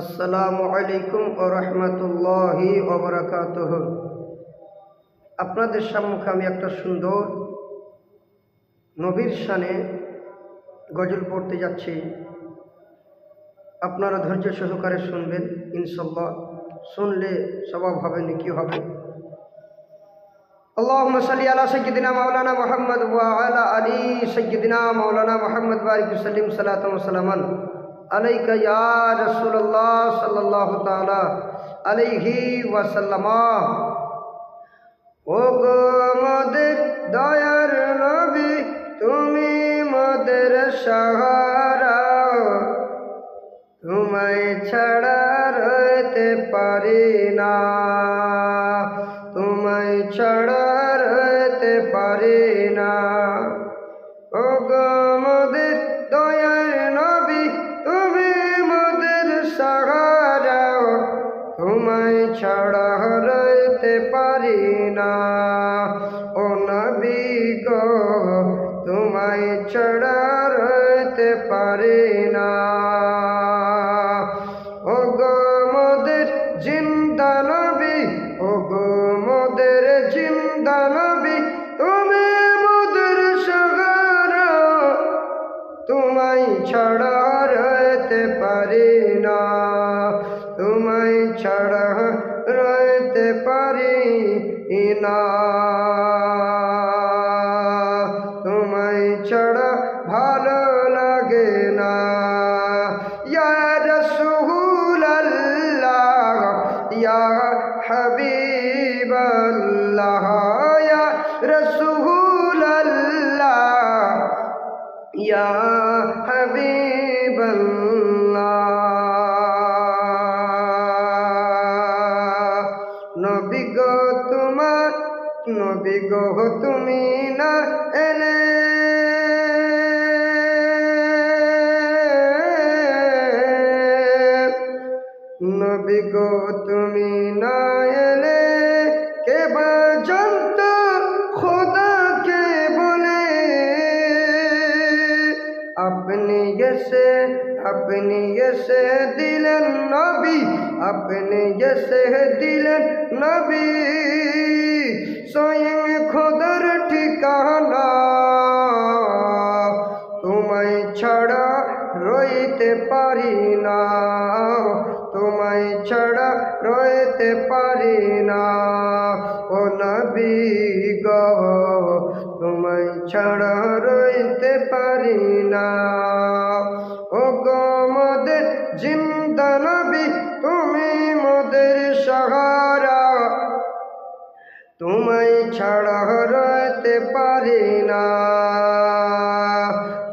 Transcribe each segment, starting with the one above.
আসসালামু আলাইকুম ওয়া রাহমাতুল্লাহি ওয়া বারাকাতুহু। আপনাদের সম্মুখে আমি একটা সুন্দর নবীর শানে গজল পড়তে যাচ্ছি। আপনারা ধৈর্য সহকারে শুনবেন, ইনশাআল্লাহ শুনলে সওয়াব হবে, নেকি হবে। আল্লাহুম্মা সাল্লি আলা সাইয়্যিদিনা মাওলানা মুহাম্মদ ওয়া আলা আলি সাইয়্যিদিনা মাওলানা মুহাম্মদ বারিক সাল্লিম সালাতাম ওয়া সালামান আলাইকা ইয়া রাসূলুল্লাহ সাল্লাল্লাহু তাআলা আলাইহি ওয়া সাল্লামা। ও গো মোদের দয়ার নবী, তুমি মোদের সাহারা, তোমায় ছাড়া রইতে পারি না, তোমায় ছাড়া রইতে পারি না। ও গো মোদের দয়ার নবী, তুমি মোদের সাহারা, তোমায় ছাড়া রইতে পারি না। ও নবী গো, তোমায় ছাড়া রইতে পারি না। ও গো মোদের জিন্দা নবী, ও গো মোদের জিন্দা নবী, তুমি মোদের সাহারা, তোমায় ছাড়া রইতে পারি না, তোমায় ছাড়া রইতে পারি না, তোমায় ছাড়া ভালো লাগে না। ইয়া রাসূলুল্লাহ, ইয়া হাবিবাল্লাহ, ইয়া রাসূলুল্লাহ, ইয়া হাবিবাল্লাহ। নবী গো তোমার, নবী গো তুমি না এলে, নবী গো তুমি না এলে কে বা জানতো খোদাকে বলে। আপনি এসে দিলেন নবী, আপনি এসে দিলেন নবী, স্বয়ং খোদার ঠিকানা। তোমায় ছাড়া রইতে পারি না, তোমায় ছাড়া রইতে পারি না। ও নবী গো, তোমায় ছাড়া রইতে পারি না। ও গো মোদের জিন্দা নবী, তুমি মোদের সাহারা, তোমায় ছাড়া রইতে পারি না,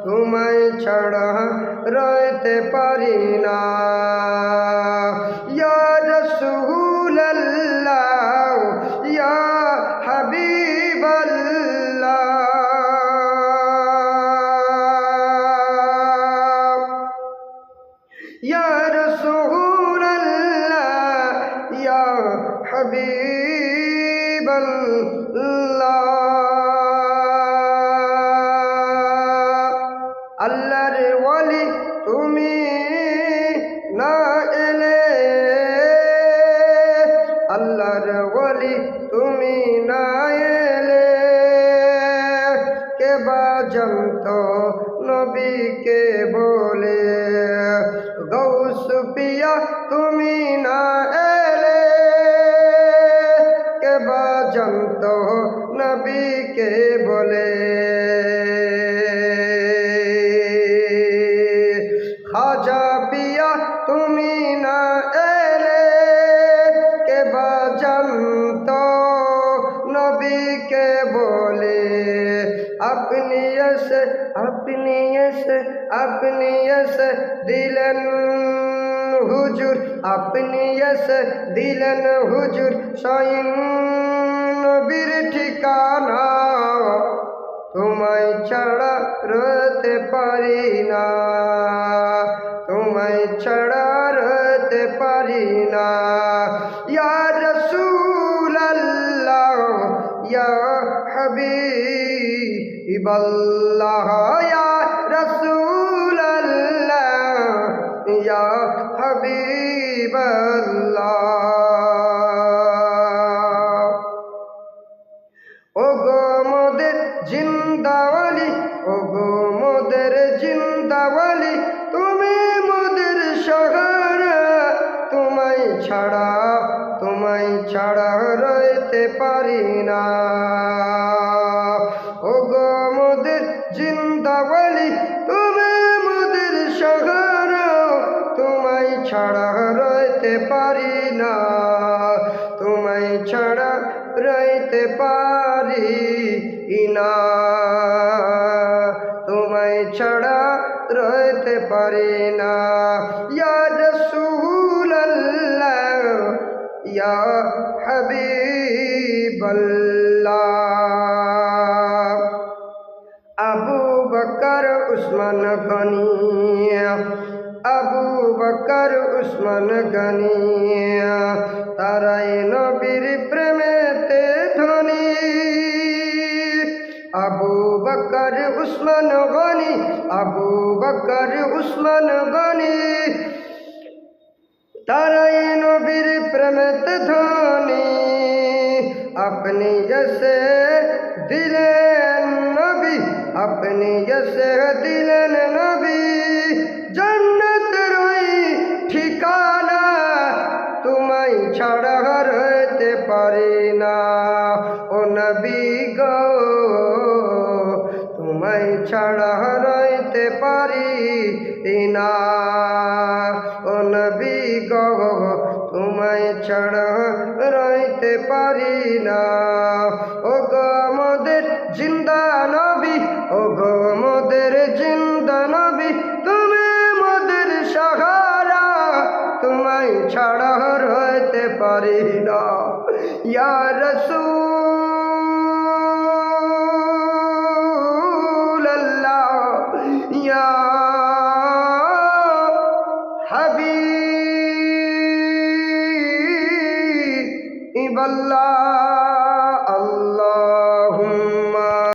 তোমায় ছাড়া রইতে পারি না। ইয়া রাসূলুল্লাহ, ইয়া হাবিবাল্লাহ, ইয়া রাসূলুল্লাহ, ইয়া হাবিবাল্লাহ। আল্লাহর ওয়ালি তুমি না এলে, আল্লাহর ওয়ালি তুমি না এলে কে বা জানতো নবীকে বলে। গৌস পিয়া তুমি না এলে কে বা জানতো নবীকে বলে। খাজা পিয়া তুমি না এলে কে বা জানতো নবীকে বলে। আপনি এসে দিলেন হুজুর, আপনি এসে দিলেন হুজুর, স্বয়ং নবীর ঠিকানা। তোমায় ছাড়া রইতে পারি না, তোমায় ছাড়া রইতে পারি না। ইয়া রাসূলুল্লাহ, ইয়া হাবিবাল্লাহ, ইয়া রাসূলুল্লাহ, ইয়া ইয়া হাবিবাল্লাহ। ও গো মোদের জিন্দাওয়ালি, ও গো মোদের জিন্দাওয়ালি, তুমি মোদের সাহারা, তোমায় ছাড়া রইতে পারি না। ও গো মোদের জিন্দাওয়ালি, তুমি মোদের সাহারা, তোমায় ছাড়া রইতে পারি না, তোমায় ছাড়া রইতে পারি না, তোমায় ছাড়া রইতে পারি না। ইয়া রাসূলুল্লাহ, ইয়া হাবিবাল্লাহ। আবু বকর উসমান গনি, আবু বকর উসমান গনি, তারাই নবীর প্রেমেতে ধনী। আবু বকর উসমান গনি, আবু বকর উসমান গনি, তারাই নবীর প্রেমেতে ধনী। আপনি জैसे দিলেন নবী, আপনি জैसे দিলেন নবী, জান্নাতের ওই ঠিকানা, তোমায় ছাড়া রইতে পারি না। ও নবী গো, তোমায় ছাড়া রইতে পারি না। ও নবী গো, তোমায় ছাড়া রইতে পারি না। ও গো মোদের জিন্দা নবী, ও গো মোদের জিন্দা নবী, তুমি মোদের সাহারা, তোমায় ছাড়া রইতে পারি না। ইয়া রাসূলুল্লাহ, ইয়া হাবিবাল্লাহ।